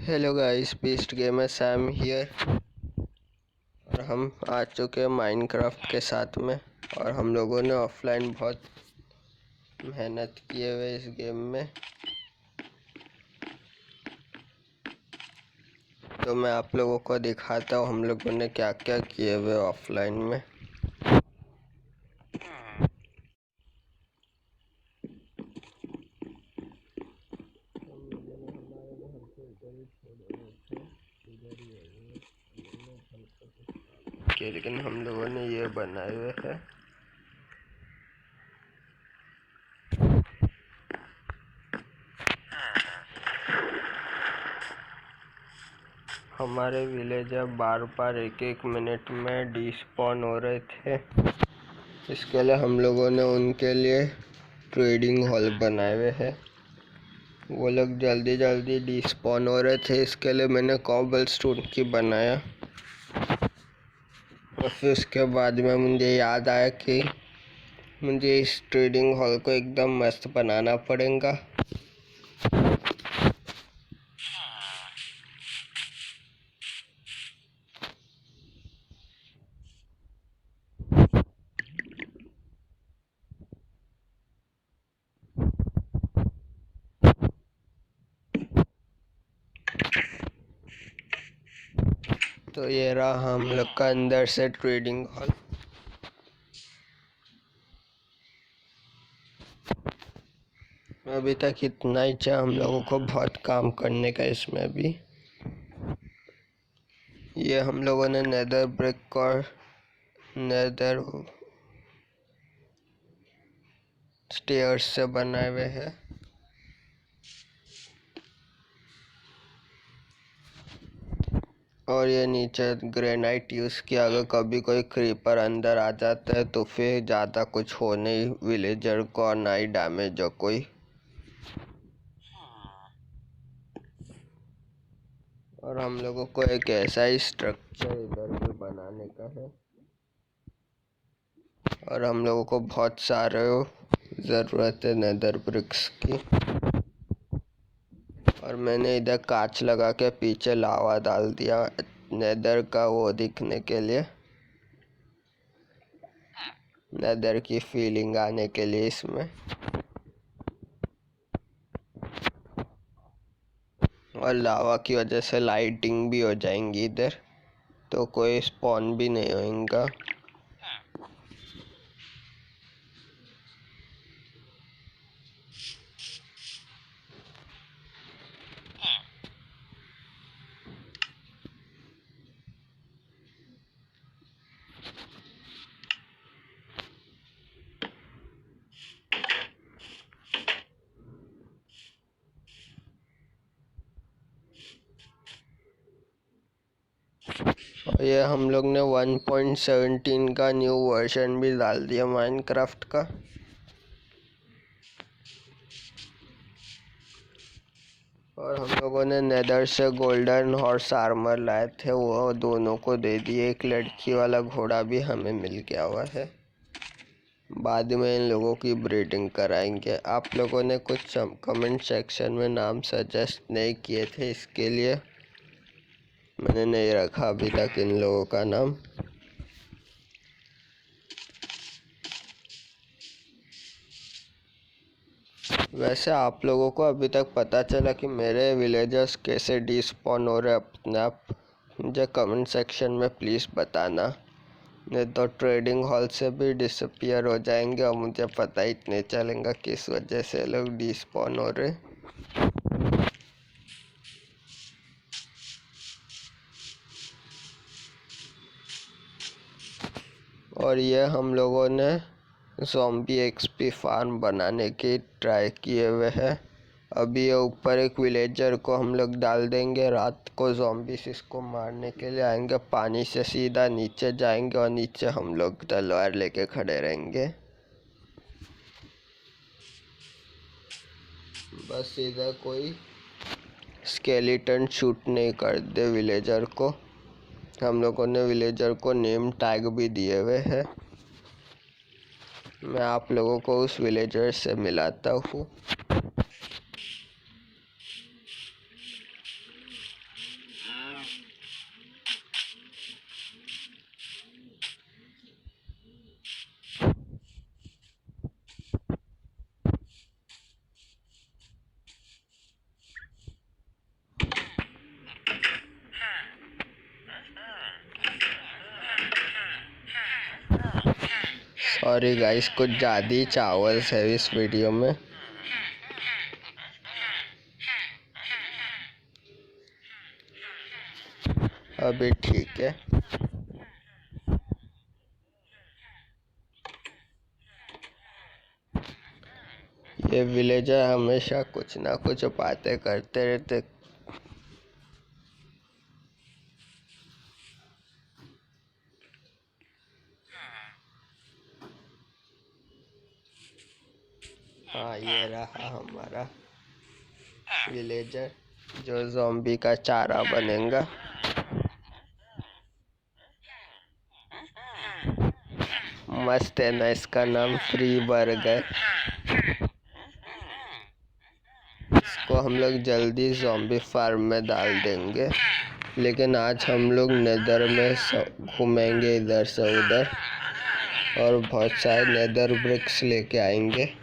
Hello guys, beast gamer Sam here. और हम आ चुके हैं माइनक्राफ्ट के साथ में। और हम लोगों ने ऑफलाइन बहुत मेहनत किए हुए इस गेम में, तो मैं आप लोगों को दिखाता हूँ हम लोगों ने क्या क्या किए हुए ऑफलाइन में। लेकिन हम लोगों ने ये बनाए हुए हैं। हमारे विलेजर बार बार एक मिनट में डिस्पॉन हो रहे थे। इसके लिए हम लोगों ने उनके लिए ट्रेडिंग हॉल बनाए हुए हैं। वो लोग जल्दी जल्दी डिस्पॉन हो रहे थे, इसके लिए मैंने कॉबल स्टोन की बनाया। और फिर उसके बाद में मुझे याद आया कि मुझे इस ट्रेडिंग हॉल को एकदम मस्त बनाना पड़ेगा। तो ये रहा हम लोग का अंदर से ट्रेडिंग हॉल। अभी तक इतना ही चाहिए, हम लोगों को बहुत काम करने का इसमें भी। ये हम लोगों ने नेदर ब्रिक और नेदर स्टेयर्स से बनाए हुए हैं। और ये नीचे ग्रेनाइट यूज़ किया। अगर कभी कोई क्रीपर अंदर आ जाता है तो फिर ज़्यादा कुछ हो नहीं विलेजर को, और ना ही डैमेज हो कोई। और हम लोगों को एक ऐसा ही स्ट्रक्चर इधर भी बनाने का है। और हम लोगों को बहुत सारे ज़रूरत है नेदर ब्रिक्स की। और मैंने इधर कांच लगा के पीछे लावा डाल दिया नेदर का वो दिखने के लिए, नेदर की फीलिंग आने के लिए इसमें। और लावा की वजह से लाइटिंग भी हो जाएंगी इधर, तो कोई स्पॉन भी नहीं होगा। और ये हम लोग ने 1.17 का न्यू वर्जन भी डाल दिया माइनक्राफ्ट का। और हम लोगों ने नेदर से गोल्डन हॉर्स आर्मर लाए थे, वो दोनों को दे दिए। एक लड़की वाला घोड़ा भी हमें मिल गया हुआ है। बाद में इन लोगों की ब्रीडिंग कराएंगे। आप लोगों ने कुछ कमेंट सेक्शन में नाम सजेस्ट नहीं किए थे, इसके लिए मैंने नहीं रखा अभी तक इन लोगों का नाम। वैसे आप लोगों को अभी तक पता चला कि मेरे विलेजर्स कैसे डिस्पॉन हो रहे अपने आप? मुझे कमेंट सेक्शन में प्लीज़ बताना, नहीं तो ट्रेडिंग हॉल से भी डिसअपियर हो जाएंगे और मुझे पता ही नहीं चलेगा किस वजह से लोग डिस्पॉन हो रहे। और ये हम लोगों ने ज़ॉम्बी एक्सपी फार्म बनाने की ट्राई किए हुए हैं। अभी ये ऊपर एक विलेजर को हम लोग डाल देंगे। रात को ज़ॉम्बीस इसको मारने के लिए आएंगे, पानी से सीधा नीचे जाएंगे और नीचे हम लोग तलवार लेके खड़े रहेंगे। बस इधर कोई स्केलेटन शूट नहीं कर दे विलेजर को। हम लोगों ने विलेजर को नेम टैग भी दिए हुए हैं। मैं आप लोगों को उस विलेजर से मिलाता हूँ। और ये गाइस कुछ ज़्यादा ही चावल है इस वीडियो में। अभी ठीक है। ये विलेजर हमेशा कुछ ना कुछ बातें करते रहते। हाँ, ये रहा हमारा विलेजर जो ज़ॉम्बी का चारा बनेगा। मस्त है ना, इसका नाम फ्री बर्गर। इसको हम लोग जल्दी ज़ॉम्बी फार्म में डाल देंगे, लेकिन आज हम लोग नेदर में घूमेंगे इधर से उधर और बहुत सारे नेदर ब्रिक्स लेके आएंगे।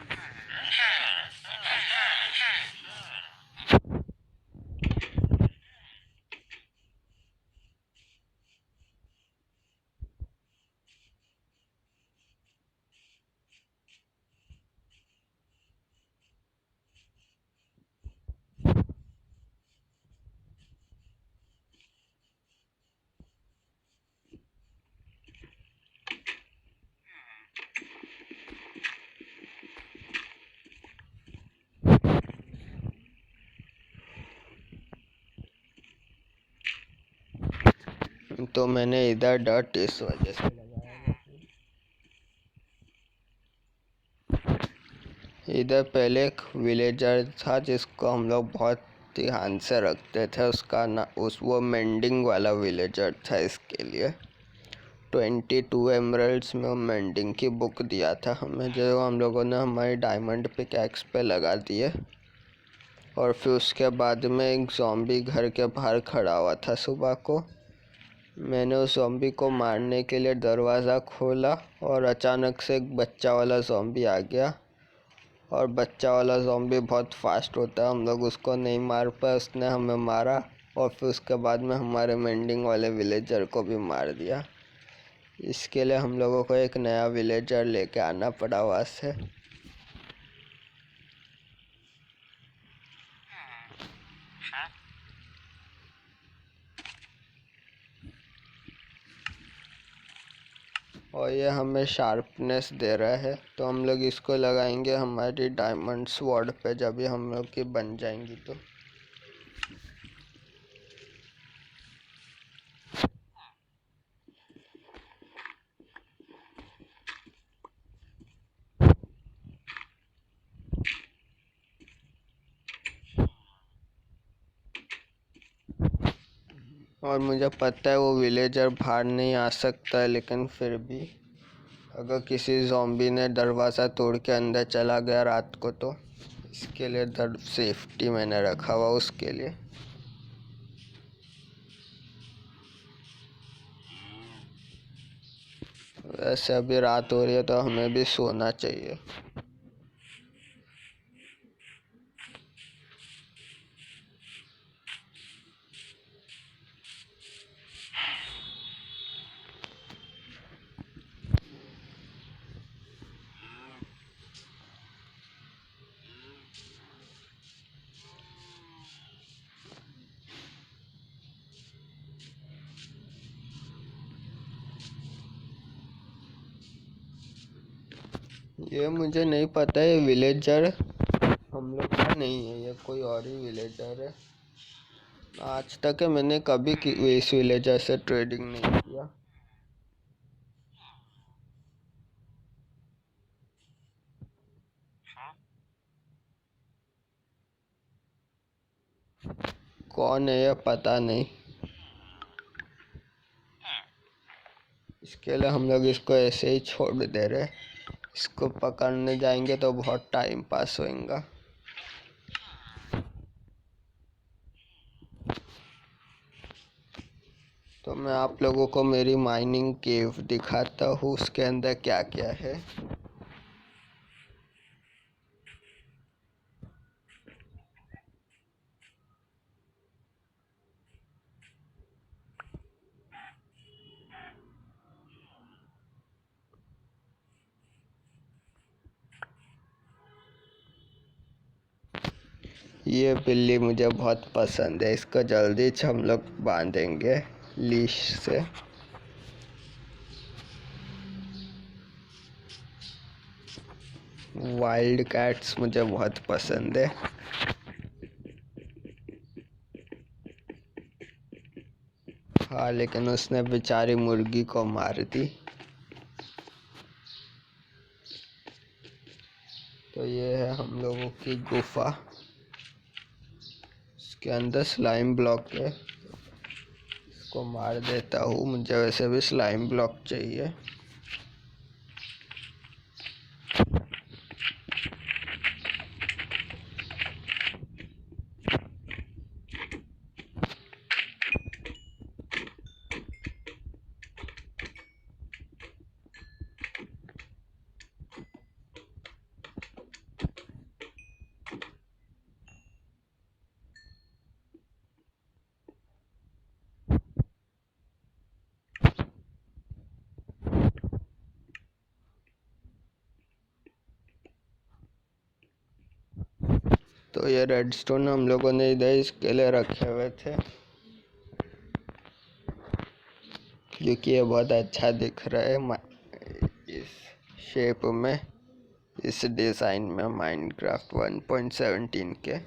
तो मैंने इधर डर्ट इस वजह से लगाया है। इधर पहले एक विलेजर था जिसको हम लोग बहुत ध्यान से रखते थे। उसका ना वो मेंडिंग वाला विलेजर था। इसके लिए 22 एमरल्ड्स में मेंडिंग की बुक दिया था हमें, जो हम लोगों ने हमारी डायमंड पिकैक्स पे लगा दिए। और फिर उसके बाद में एक ज़ॉम्बी घर के बाहर खड़ा हुआ था सुबह को। मैंने उस ज़ॉम्बी को मारने के लिए दरवाज़ा खोला और अचानक से एक बच्चा वाला ज़ॉम्बी आ गया। और बच्चा वाला ज़ॉम्बी बहुत फास्ट होता है, हम लोग उसको नहीं मार पाए, उसने हमें मारा। और फिर उसके बाद में हमारे मेंडिंग वाले विलेजर को भी मार दिया। इसके लिए हम लोगों को एक नया विलेजर लेके आना पड़ा वहाँ से। और ये हमें शार्पनेस दे रहा है, तो हम लोग इसको लगाएंगे हमारी डायमंड स्वॉर्ड पे जब भी हम लोग की बन जाएंगी तो। और मुझे पता है वो विलेजर बाहर नहीं आ सकता है, लेकिन फिर भी अगर किसी ज़ॉम्बी ने दरवाज़ा तोड़ के अंदर चला गया रात को, तो इसके लिए सेफ्टी मैंने रखा हुआ उसके लिए। वैसे अभी रात हो रही है तो हमें भी सोना चाहिए। ये मुझे नहीं पता है, विलेजर हम लोग का नहीं है, ये कोई और ही विलेजर है। आज तक मैंने कभी इस विलेजर से ट्रेडिंग नहीं किया। कौन है ये पता नहीं। इसके लिए हम लोग इसको ऐसे ही छोड़ दे रहे। इसको पकड़ने जाएंगे तो बहुत टाइम पास होएगा। तो मैं आप लोगों को मेरी माइनिंग केव दिखाता हूँ, उसके अंदर क्या क्या है। ये बिल्ली मुझे बहुत पसंद है, इसको जल्दी से हम लोग बांधेंगे लीश से। वाइल्ड कैट्स मुझे बहुत पसंद है। हाँ, लेकिन उसने बेचारी मुर्गी को मार दी। तो ये है हम लोगों की गुफा, इसके अंदर स्लाइम ब्लॉक है। इसको मार देता हूँ, मुझे वैसे भी स्लाइम ब्लॉक चाहिए। तो ये रेडस्टोन हम लोगों ने इधर इसके लिए रखे हुए थे क्योंकि ये बहुत अच्छा दिख रहा है इस शेप में, इस डिज़ाइन में माइनक्राफ्ट 1.17 के।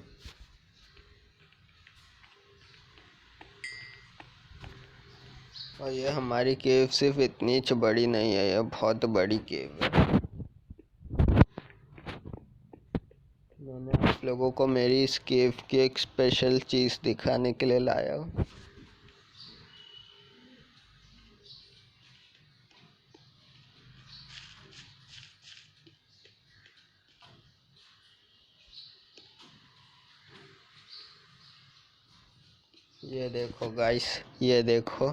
और ये हमारी केव सिर्फ इतनी बड़ी नहीं है, ये बहुत बड़ी केव है। मैंने आप लोगों को मेरी इस केव की एक स्पेशल चीज़ दिखाने के लिए लाया हूँ। ये देखो गाइस, ये देखो,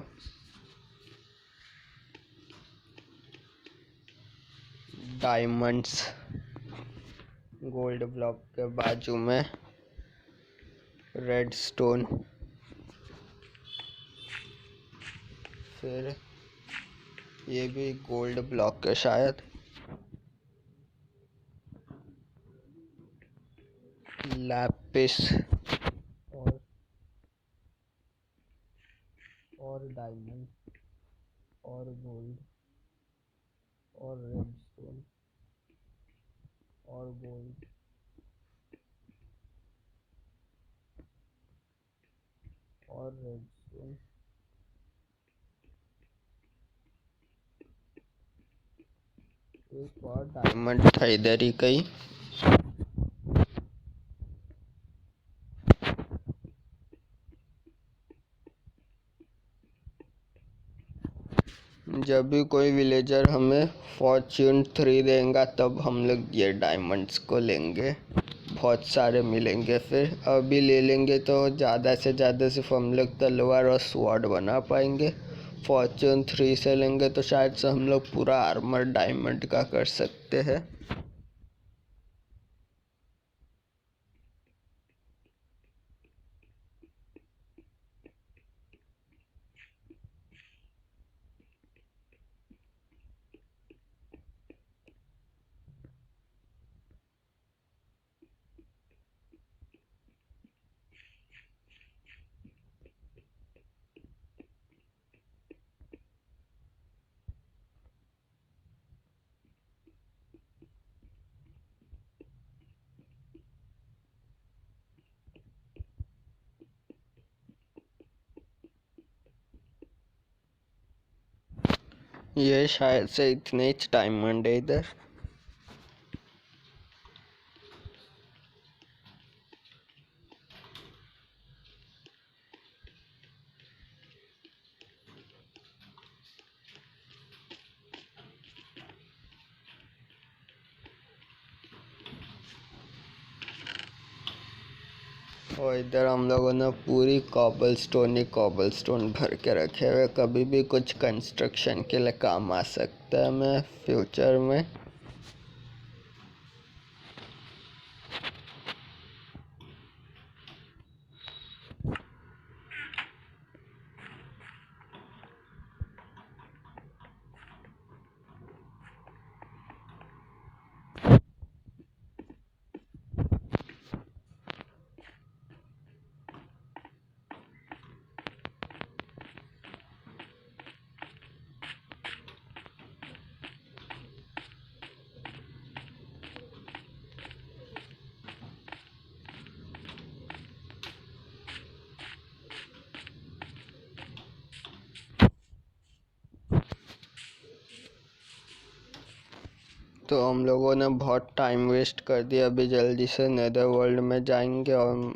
डायमंड्स गोल्ड ब्लॉक के बाजू में रेड स्टोन, फिर ये भी गोल्ड ब्लॉक है शायद, लैपिस और डायमंड और गोल्ड और रेड स्टोन और गोल्ड और रेड स्टोन। एक और डायमंड था इधर ही कहीं। जब भी कोई विलेजर हमें फॉर्च्यून 3 देगा तब हम लोग ये डायमंड्स को लेंगे, बहुत सारे मिलेंगे। फिर अभी ले लेंगे तो ज़्यादा से ज़्यादा सिर्फ हम लोग तलवार और स्वॉर्ड बना पाएंगे। फॉर्च्यून 3 से लेंगे तो शायद से हम लोग पूरा आर्मर डायमंड का कर सकते हैं। ये शायद से इतने ही डायमंड है इधर। और इधर हम लोगों ने पूरी कॉबलस्टोन ही कॉबलस्टोन भर के रखे हुए, कभी भी कुछ कंस्ट्रक्शन के लिए काम आ सकता है हमें फ्यूचर में। तो हम लोगों ने बहुत टाइम वेस्ट कर दिया। अभी जल्दी से नेदर वर्ल्ड में जाएंगे और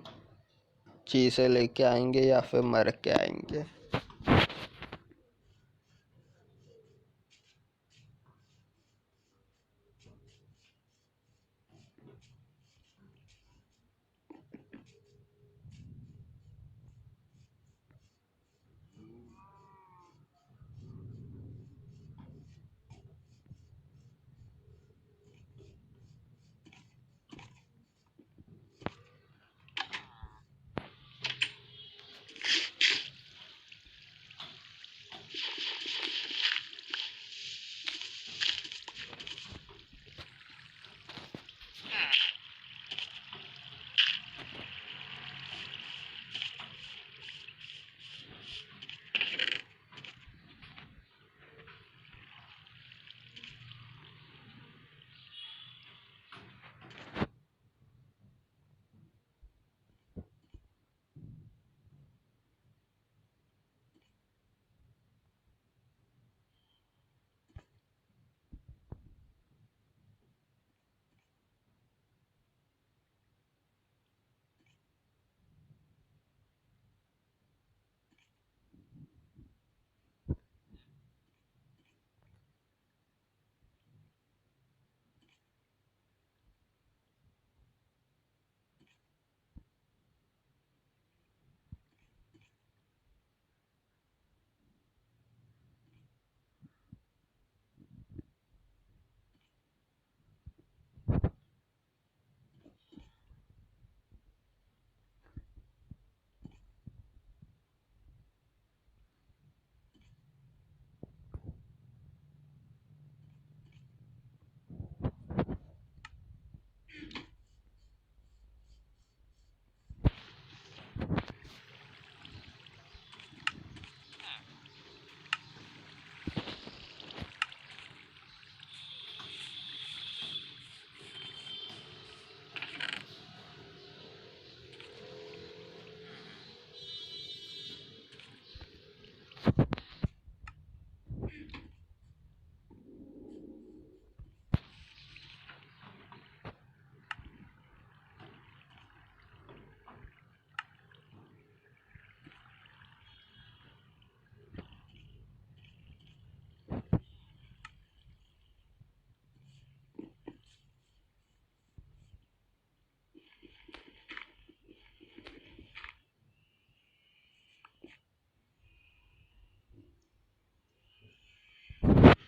चीज़ें लेके आएंगे या फिर मर के आएंगे।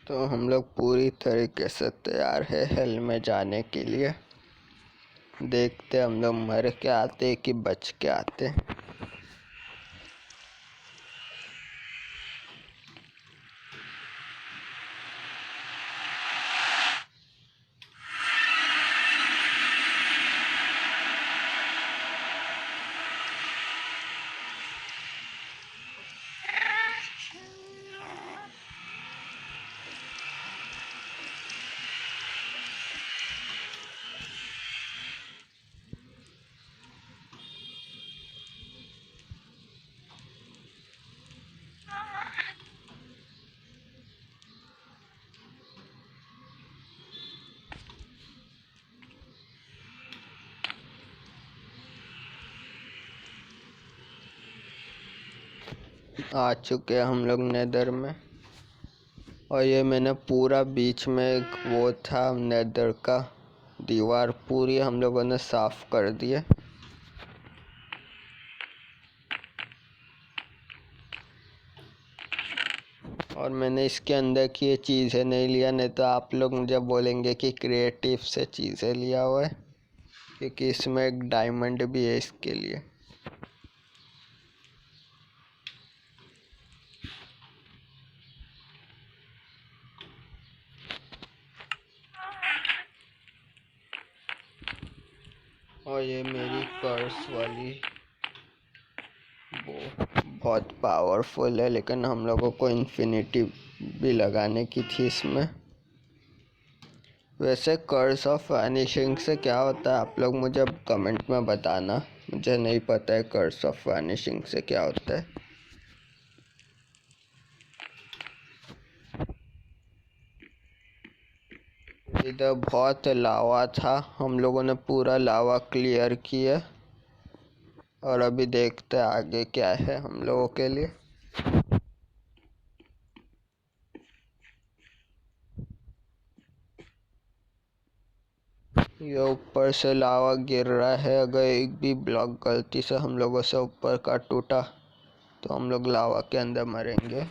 तो हम लोग पूरी तरीके से तैयार है हेल में जाने के लिए। देखते हम लोग मर के आते कि बच के आते। आ चुके हैं हम लोग नेदर में। और ये मैंने पूरा बीच में एक वो था नेदर का दीवार पूरी हम लोगों ने साफ कर दी है। और मैंने इसके अंदर की ये चीज़ें नहीं लिया, नहीं तो आप लोग मुझे बोलेंगे कि क्रिएटिव से चीज़ें लिया हुआ है, क्योंकि इसमें एक डायमंड भी है इसके लिए। और ये मेरी कर्स वाली वो बहुत पावरफुल है, लेकिन हम लोगों को इन्फिनिटी भी लगाने की थी इसमें। वैसे कर्स ऑफ वैनिशिंग से क्या होता है आप लोग मुझे कमेंट में बताना, मुझे नहीं पता है कर्स ऑफ वैनिशिंग से क्या होता है। इधर बहुत लावा था, हम लोगों ने पूरा लावा क्लियर किया और अभी देखते हैं आगे क्या है हम लोगों के लिए। ये ऊपर से लावा गिर रहा है, अगर एक भी ब्लॉक गलती से हम लोगों से ऊपर का टूटा तो हम लोग लावा के अंदर मरेंगे।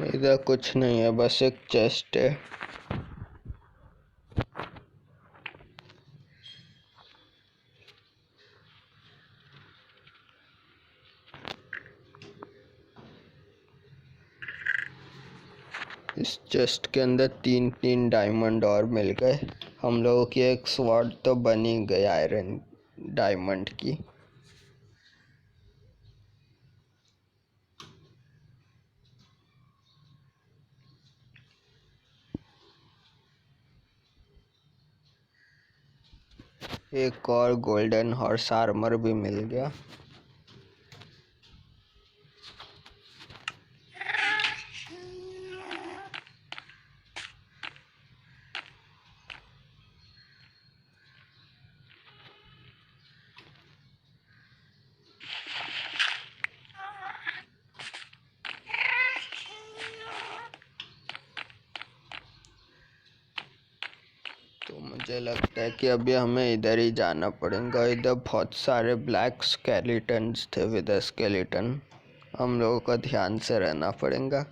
इधर कुछ नहीं है, बस एक चेस्ट है। इस चेस्ट के अंदर 3 डायमंड और मिल गए। हम लोगों की एक स्वॉर्ड तो बनी गई आयरन डायमंड की। एक और गोल्डन हॉर्स आर्मर भी मिल गया। तो मुझे लगता है कि अभी हमें इधर ही जाना पड़ेगा। इधर बहुत सारे ब्लैक स्केलेटन्स थे, विद स्केलेटन। हम लोगों को ध्यान से रहना पड़ेगा।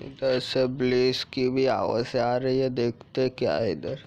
इधर से ब्लेस की भी आवाज़ आ रही है, देखते क्या है इधर।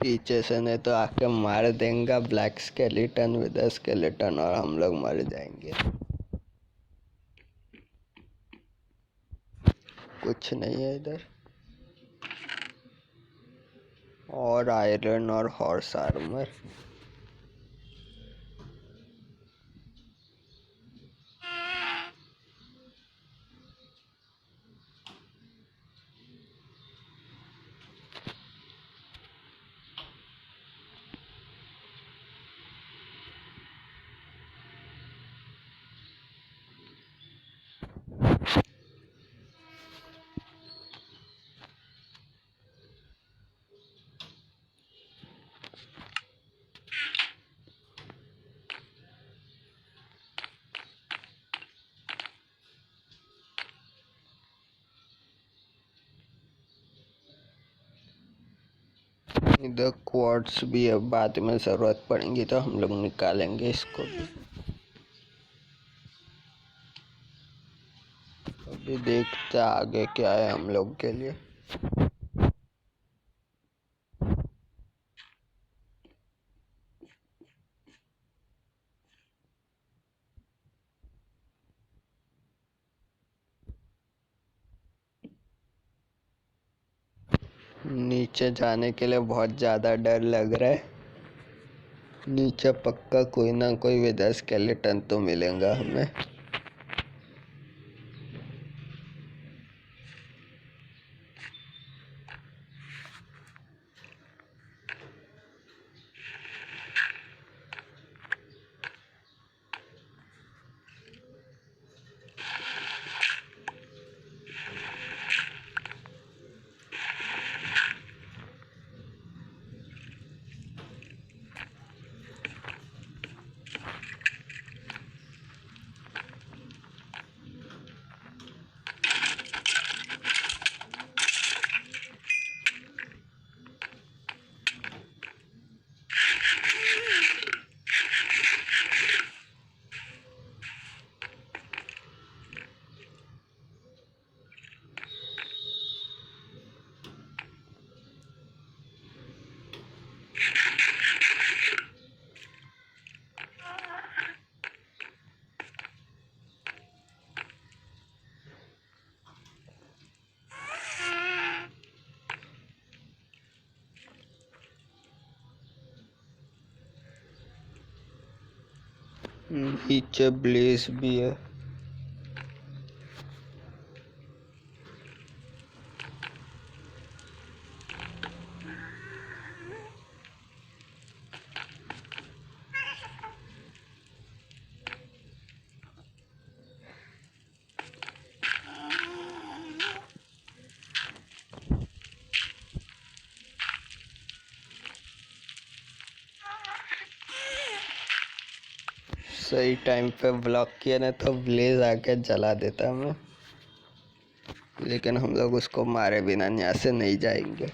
पीछे से नहीं तो आके मार देंगे ब्लैक स्केलेटन विद स्केलेटन और हम लोग मर जाएंगे। कुछ नहीं है इधर। और आयरन और हॉर्स आर्मर। इधर क्वार्ट्स भी है, बाद में ज़रूरत पड़ेगी तो हम लोग निकालेंगे इसको भी। अभी देखते हैं आगे क्या है हम लोग के लिए। नीचे जाने के लिए बहुत ज़्यादा डर लग रहा है। नीचे पक्का कोई ना कोई विदर स्केलेटन तो मिलेगा हमें। नीचे ब्लेज भी है। सही टाइम पे ब्लॉक किया ना तो ब्लेज आके जला देता हमें, लेकिन हम लोग उसको मारे बिना यहाँ से नहीं जाएंगे।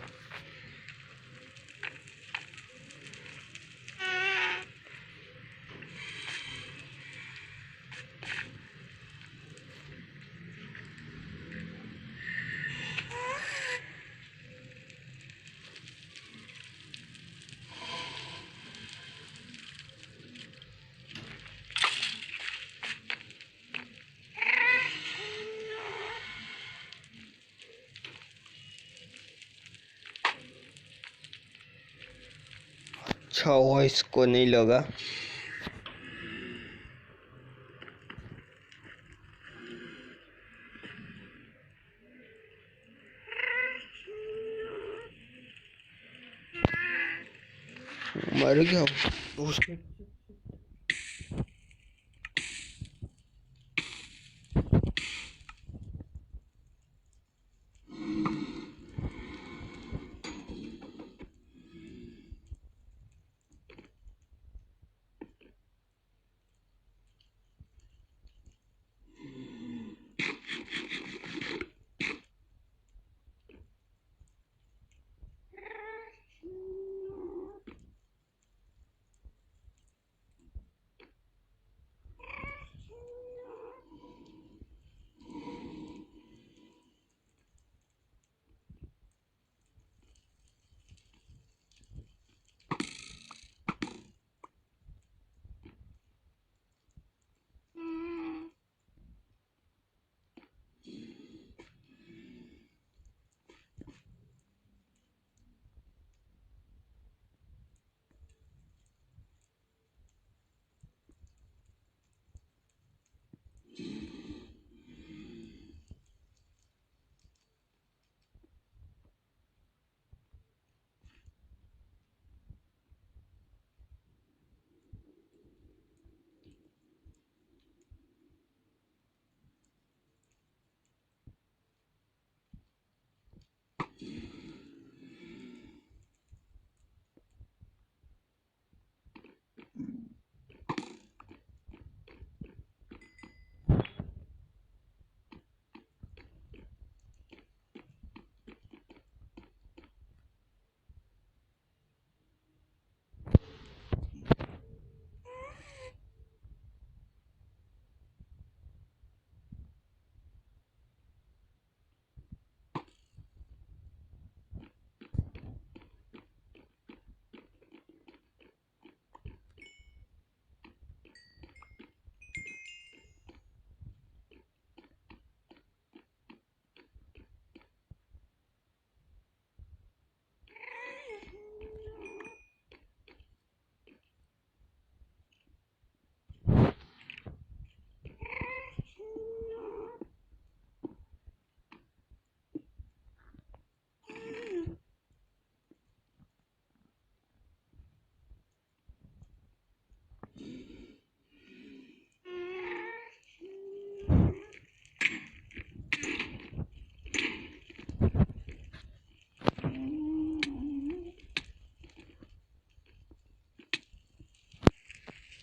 अच्छा हुआ इसको नहीं लगा। मर गया उसके।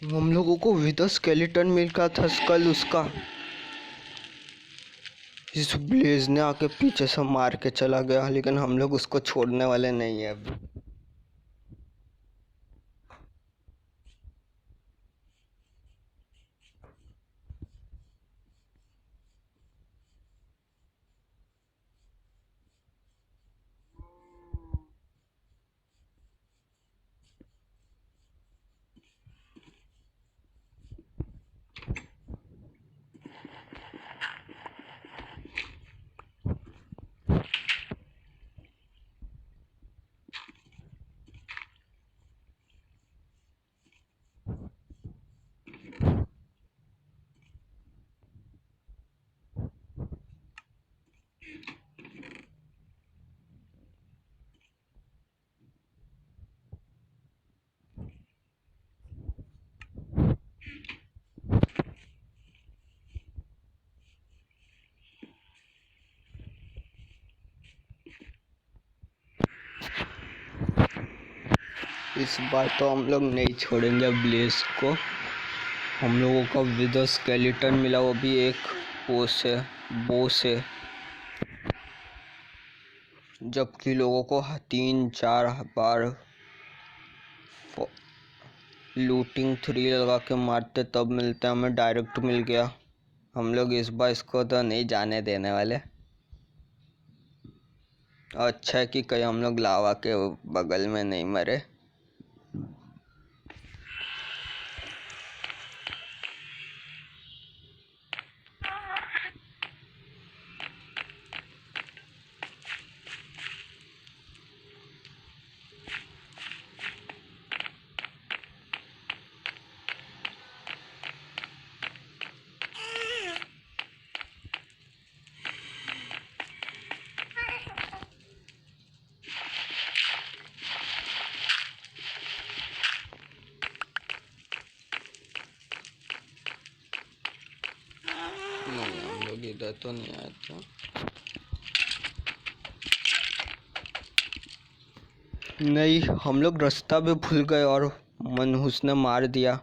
हम लोगों को विद स्केलेटन मिला था कल उसका। इस ब्लेज ने आके पीछे से मार के चला गया, लेकिन हम लोग उसको छोड़ने वाले नहीं है अभी। इस बार तो हम लोग नहीं छोड़ेंगे ब्लेज को। हम लोगों का विद स्केलेटन मिला, वो भी एक बो से, जबकि लोगों को 3-4 बार लूटिंग 3 लगा के मारते तब मिलता है, हमें डायरेक्ट मिल गया। हम लोग इस बार इसको तो नहीं जाने देने वाले। अच्छा है कि कहीं हम लोग लावा के बगल में नहीं मरे। नहीं, हम लोग इधर तो नहीं आए थे। नहीं, हम लोग रास्ता भी भूल गए और मनहूस ने मार दिया।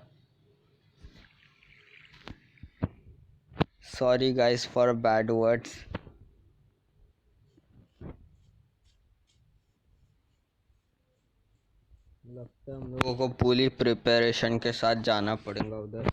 Sorry guys for bad words. लगता है हम लोगों को पूरी प्रिपरेशन के साथ जाना पड़ेगा उधर।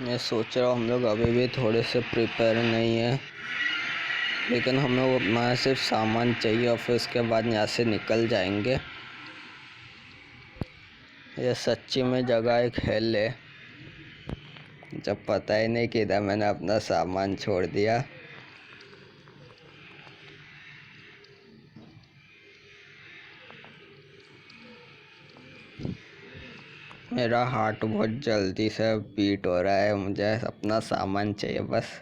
मैं सोच रहा हूँ हम लोग अभी भी थोड़े से प्रिपेयर नहीं है, लेकिन हमें वो वहाँ सिर्फ सामान चाहिए और फिर उसके बाद यहाँ से निकल जाएंगे। ये सच्ची में जगह एक हेल है, जब पता ही नहीं किधर मैंने अपना सामान छोड़ दिया। मेरा हार्ट बहुत जल्दी से बीट हो रहा है, मुझे अपना सामान चाहिए बस।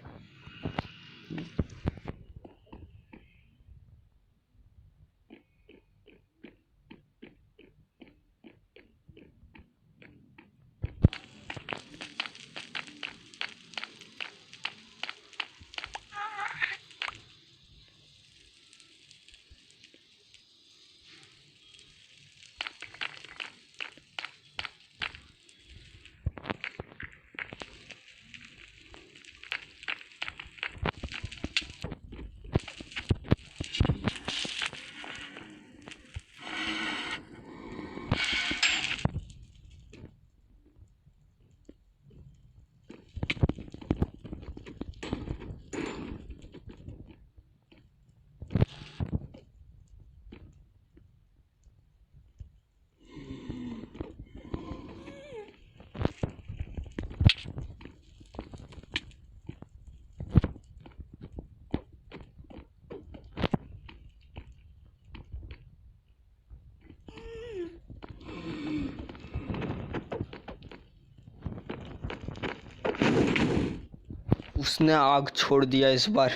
उसने आग छोड़ दिया इस बार।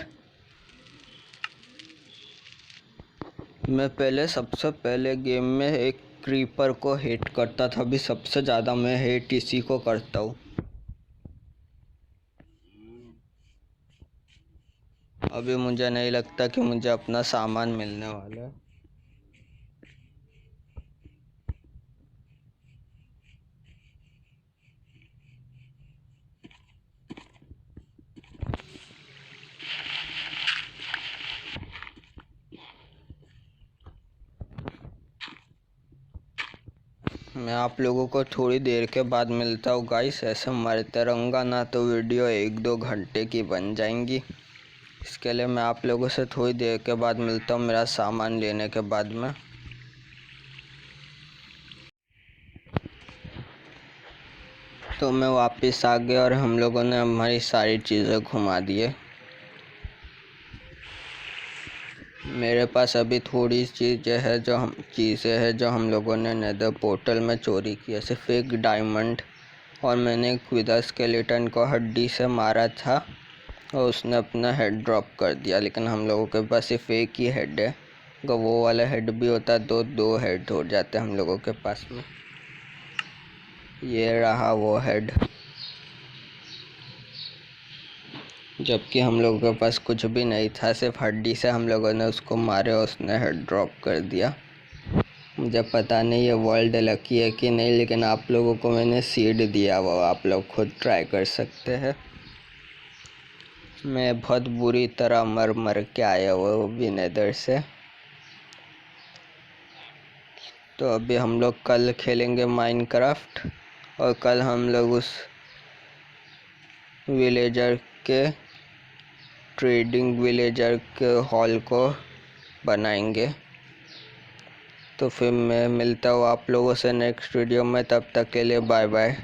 मैं सबसे पहले गेम में एक क्रीपर को हेट करता था, अभी सबसे ज़्यादा मैं हेट इसी को करता हूँ। अभी मुझे नहीं लगता कि मुझे अपना सामान मिलने वाला है। मैं आप लोगों को थोड़ी देर के बाद मिलता हूँ गाइस। ऐसे मरते रहूँगा ना तो वीडियो 1-2 घंटे की बन जाएंगी। इसके लिए मैं आप लोगों से थोड़ी देर के बाद मिलता हूँ, मेरा सामान लेने के बाद में। तो मैं वापस आ गया और हम लोगों ने हमारी सारी चीज़ें घुमा दिए। मेरे पास अभी थोड़ी चीज़ें हैं जो हम लोगों ने नेदर पोर्टल में चोरी की है, सिर्फ एक डायमंड। और मैंने एक विदर स्केलेटन को हड्डी से मारा था और उसने अपना हेड ड्रॉप कर दिया, लेकिन हम लोगों के पास सिर्फ एक ही हेड है। अगर वो वाला हेड भी होता तो 2 हेड हो जाते हम लोगों के पास में। ये रहा वो हेड, जबकि हम लोगों के पास कुछ भी नहीं था, सिर्फ हड्डी से हम लोगों ने उसको मारे और उसने हेड ड्रॉप कर दिया। मुझे पता नहीं ये वर्ल्ड लकी है कि नहीं, लेकिन आप लोगों को मैंने सीड दिया, वो आप लोग खुद ट्राई कर सकते हैं। मैं बहुत बुरी तरह मर के आया हुआ वो भी नेदर से। तो अभी हम लोग कल खेलेंगे माइनक्राफ्ट, और कल हम लोग उस ट्रेडिंग विलेजर के हॉल को बनाएंगे। तो फिर मैं मिलता हूँ आप लोगों से नेक्स्ट वीडियो में, तब तक के लिए बाय बाय।